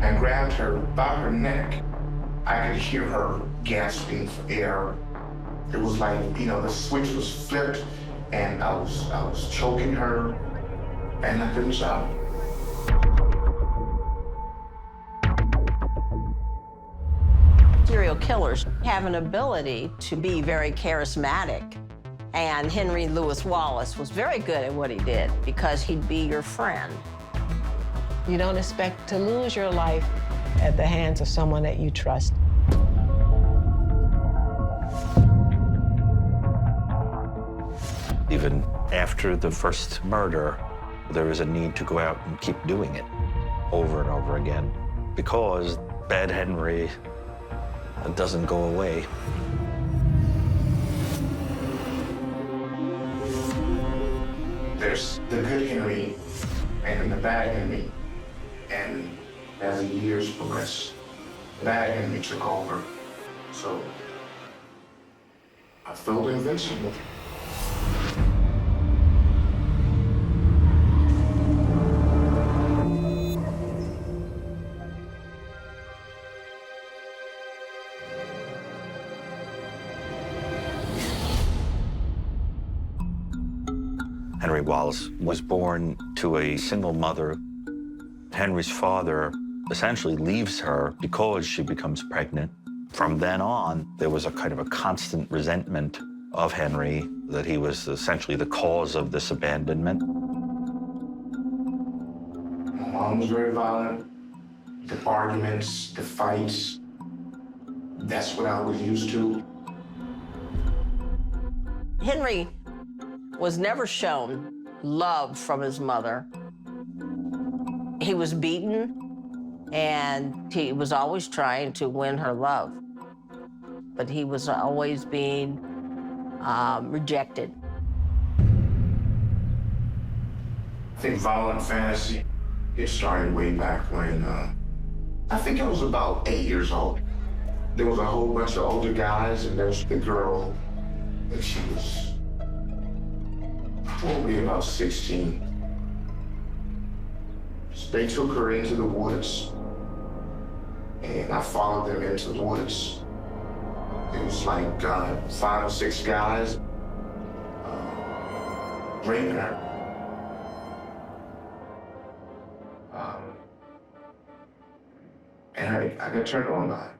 I grabbed her by her neck. I could hear her gasping for air. It was like, the switch was flipped, and I was choking her, and I couldn't stop. Serial killers have an ability to be very charismatic. And Henry Louis Wallace was very good at what he did because he'd be your friend. You don't expect to lose your life at the hands of someone that you trust. Even after the first murder, there was a need to go out and keep doing it over and over again because bad Henry doesn't go away. There's the good Henry and the bad Henry. And as the years progressed, the bad Henry took over. So I felt invincible. Henry Wallace was born to a single mother. Henry's father essentially leaves her because she becomes pregnant. From then on, there was a kind of a constant resentment of Henry that he was essentially the cause of this abandonment. My mom was very violent. The arguments, the fights, that's what I was used to. Henry was never shown love from his mother. He was beaten, and he was always trying to win her love. But he was always being rejected. I think violent fantasy, it started way back when, I think I was about 8 years old. There was a whole bunch of older guys, and there was the girl, and she was probably about 16. So they took her into the woods, and I followed them into the woods. It was like 5 or 6 guys raping her. And I got turned on by it.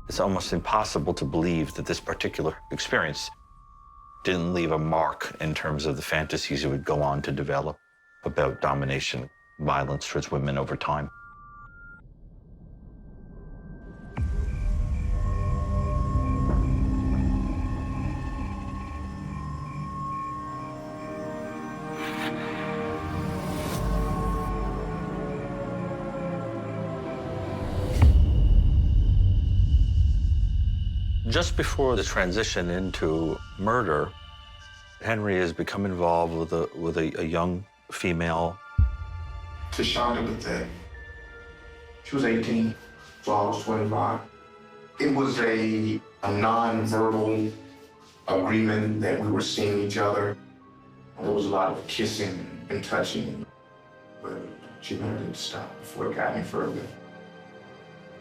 It's almost impossible to believe that this particular experience didn't leave a mark in terms of the fantasies he would go on to develop about domination, violence towards women over time. Just before the transition into murder, Henry has become involved with a young female. Tashonda Bethea. She was 18, so I was 25. It was a non-verbal agreement that we were seeing each other. There was a lot of kissing and touching, but she never did stop before it got any further.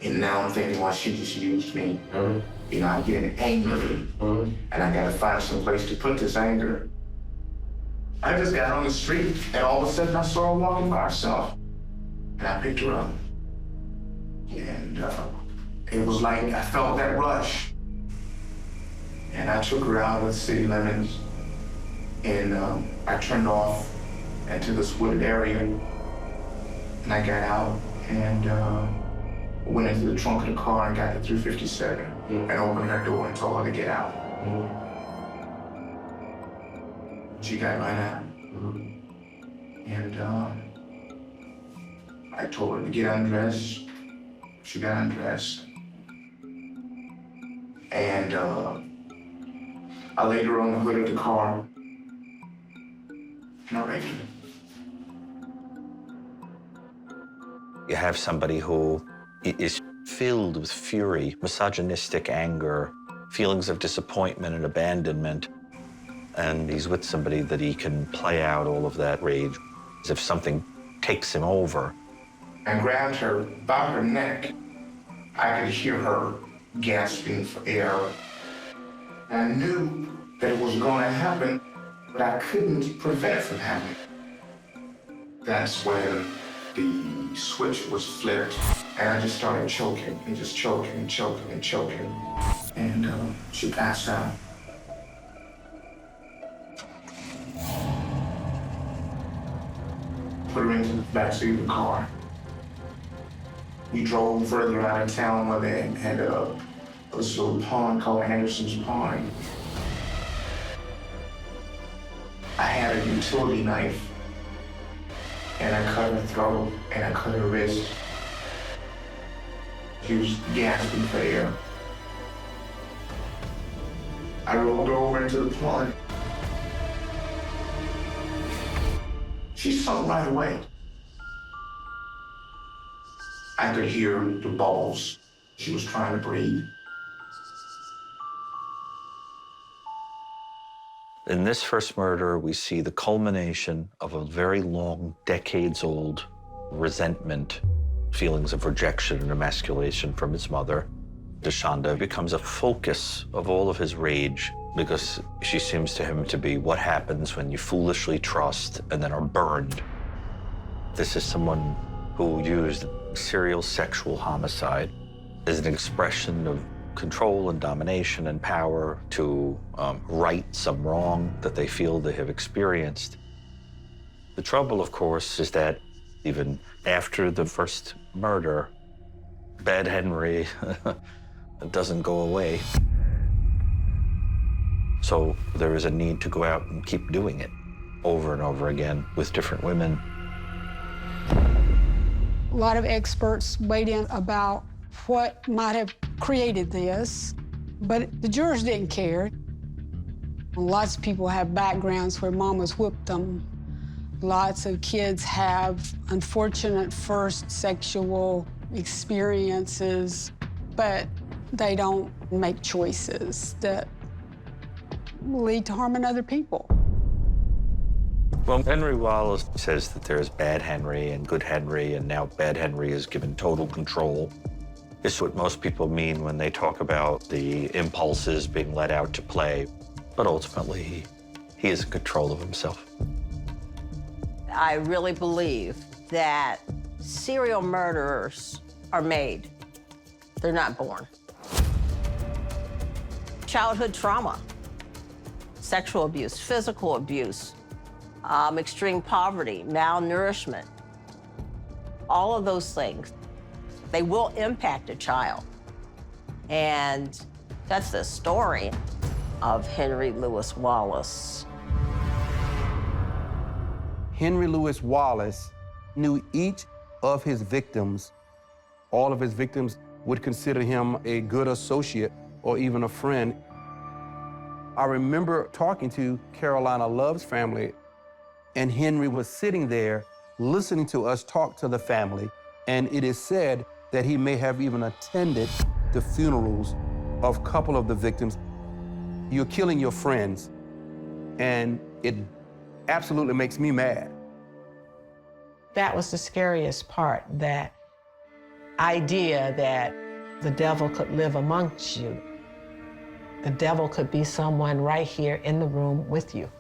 And now I'm thinking, well, she just used me. I'm getting angry, and I gotta find some place to put this anger. I just got on the street, and all of a sudden I saw her walking by herself, and I picked her up. And it was like I felt that rush. And I took her out of the city limits, and I turned off into this wooded area, and I got out, and went into the trunk of the car and got the 357 and opened her door and told her to get out. She got right out. And I told her to get undressed. She got undressed. And I laid her on the hood of the car and I raped her. You have somebody who is filled with fury, misogynistic anger, feelings of disappointment and abandonment. and he's with somebody that he can play out all of that rage. As if something takes him over. And grabbed her by her neck. I could hear her gasping for air. I knew that it was going to happen, but I couldn't prevent it from happening. That's when the switch was flipped, and I just started choking, and just choking, and choking, and choking. And she passed out. Put her into the backseat of the car. We drove further out of town where they had this little pond called Anderson's Pond. I had a utility knife, and I cut her throat, and I cut her wrist. She was gasping for air. I rolled her over into the pond. She sunk right away. I could hear the bubbles. She was trying to breathe. In this first murder, we see the culmination of a very long, decades-old resentment, feelings of rejection and emasculation from his mother. Deshonda becomes a focus of all of his rage because she seems to him to be what happens when you foolishly trust and then are burned. This is someone who used serial sexual homicide as an expression of control and domination and power to right some wrong that they feel they have experienced. The trouble, of course, is that even after the first murder, Bad Henry doesn't go away. So there is a need to go out and keep doing it over and over again with different women. A lot of experts weighed in about what might have created this, but the jurors didn't care. Lots of people have backgrounds where mamas whipped them. Lots of kids have unfortunate first sexual experiences, but they don't make choices that lead to harming other people. Well, Henry Wallace says that there's Bad Henry and Good Henry, and now Bad Henry is given total control. It's what most people mean when they talk about the impulses being let out to play. But ultimately, he is in control of himself. I really believe that serial murderers are made. They're not born. Childhood trauma, sexual abuse, physical abuse, extreme poverty, malnourishment, all of those things, they will impact a child. And that's the story of Henry Louis Wallace. Henry Louis Wallace knew each of his victims. All of his victims would consider him a good associate or even a friend. I remember talking to Carolina Love's family, and Henry was sitting there listening to us talk to the family, and it is said that he may have even attended the funerals of a couple of the victims. You're killing your friends, and it absolutely makes me mad. That was the scariest part, that idea that the devil could live amongst you. The devil could be someone right here in the room with you.